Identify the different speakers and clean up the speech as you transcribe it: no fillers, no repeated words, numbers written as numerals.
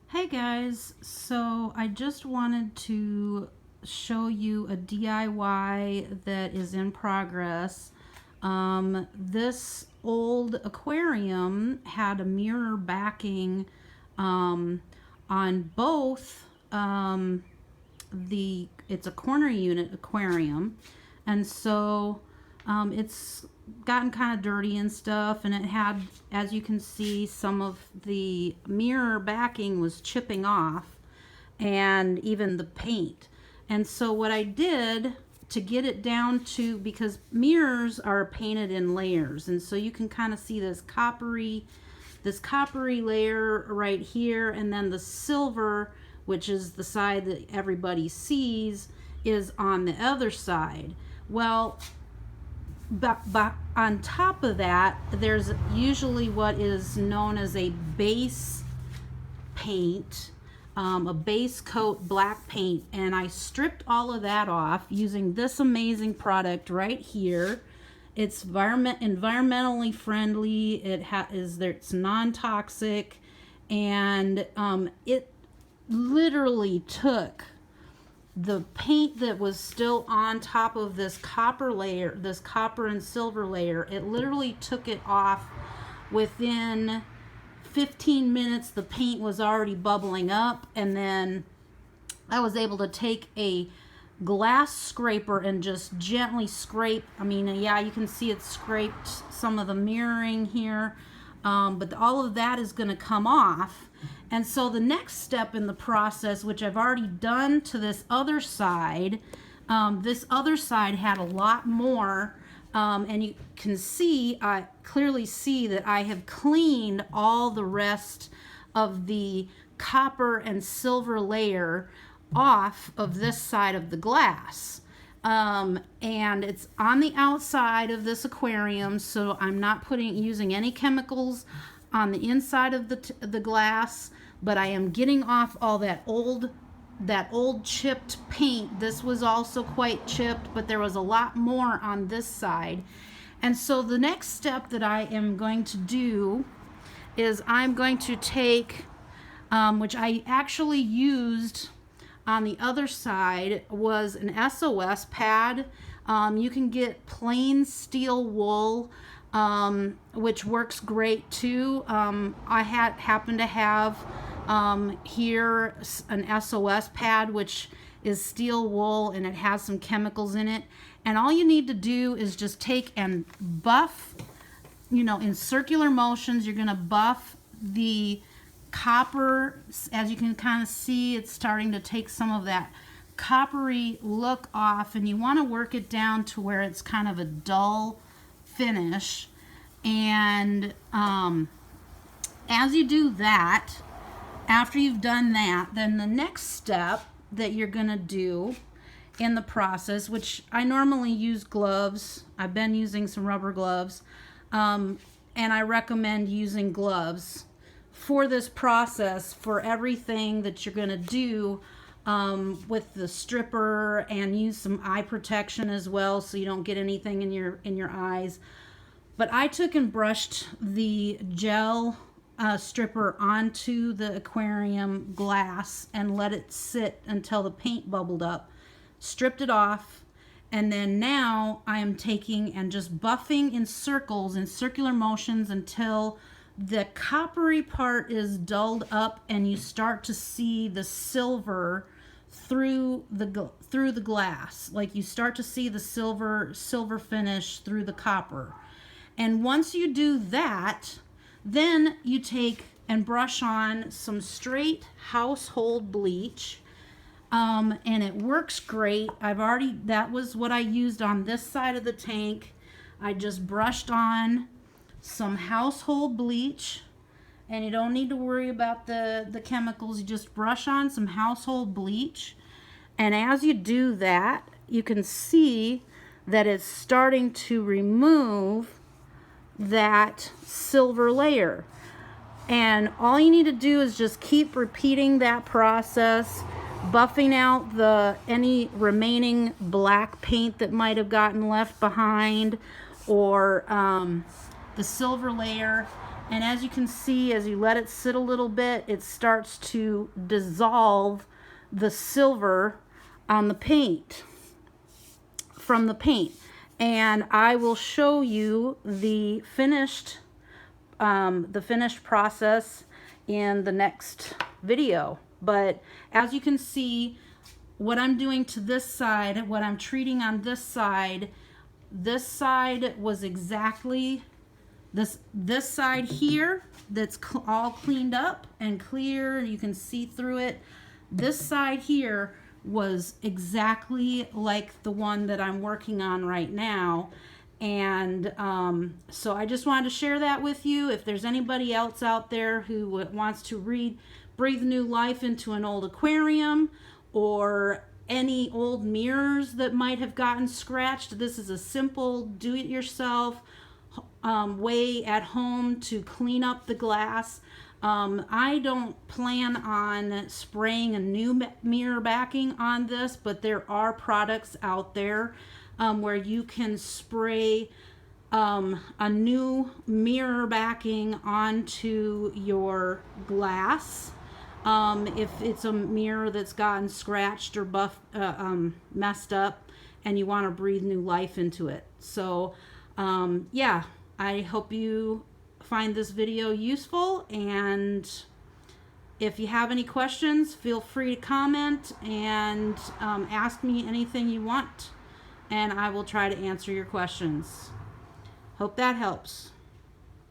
Speaker 1: Hey guys, so I just wanted to show you a DIY that is in progress. This old aquarium had a mirror backing on both it's a corner unit aquarium, and so it's gotten kind of dirty and stuff, and it had, as you can see, some of the mirror backing was chipping off, and even the paint. And so what I did to get it down to, because mirrors are painted in layers, and so you can kind of see this coppery layer right here, and then the silver, which is the side that everybody sees, is on the other side. Well, but on top of that, there's usually what is known as a base paint, a base coat black paint, and I stripped all of that off using this amazing product right here. It's environmentally friendly. It's non-toxic, and it literally took the paint that was still on top of this copper layer, this copper and silver layer. It literally took it off within 15 minutes. The paint was already bubbling up, and then I was able to take a glass scraper and just gently scrape. I mean, yeah, you can see it scraped some of the mirroring here, but all of that is going to come off. And so the next step in the process, which I've already done to this other side had a lot more, and you can see, I clearly see that I have cleaned all the rest of the copper and silver layer off of this side of the glass. And it's on the outside of this aquarium, so I'm not using any chemicals on the inside of the glass, but I am getting off all that old chipped paint. This was also quite chipped, but there was a lot more on this side. And so the next step that I am going to do is I'm going to take, which I actually used on the other side, was an SOS pad. You can get plain steel wool, which works great too. I happen to have here an SOS pad, which is steel wool, and it has some chemicals in it. And all you need to do is just take and buff, in circular motions. You're going to buff the copper. As you can kind of see, it's starting to take some of that coppery look off, and you want to work it down to where it's kind of a dull finish. And as you do that, after you've done that, then the next step that you're going to do in the process, which I normally use gloves, I've been using some rubber gloves, and I recommend using gloves for this process for everything that you're going to do with the stripper, and use some eye protection as well so you don't get anything in your eyes. But I took and brushed the gel stripper onto the aquarium glass and let it sit until the paint bubbled up, stripped it off, and then now I am taking and just buffing in circles, in circular motions, until the coppery part is dulled up and you start to see the silver through the glass. Like, you start to see the silver finish through the copper. And once you do that, then you take and brush on some straight household bleach, and it works great. That was what I used on this side of the tank. I just brushed on some household bleach, and you don't need to worry about the chemicals. You just brush on some household bleach, and as you do that, you can see that it's starting to remove that silver layer. And all you need to do is just keep repeating that process, buffing out any remaining black paint that might have gotten left behind, or the silver layer. And as you can see, as you let it sit a little bit, it starts to dissolve the silver on the paint, from the paint. And I will show you the finished process in the next video. But as you can see, what I'm doing to this side, what I'm treating on this side was exactly this side here that's all cleaned up and clear, you can see through it. This side here was exactly like the one that I'm working on right now. And so I just wanted to share that with you. If there's anybody else out there who wants to breathe new life into an old aquarium, or any old mirrors that might have gotten scratched, this is a simple do-it-yourself way at home to clean up the glass. I don't plan on spraying a new mirror backing on this, but there are products out there where you can spray a new mirror backing onto your glass. If it's a mirror that's gotten scratched or messed up and you want to breathe new life into it. So yeah, I hope you find this video useful, and if you have any questions, feel free to comment and ask me anything you want, and I will try to answer your questions. Hope that helps.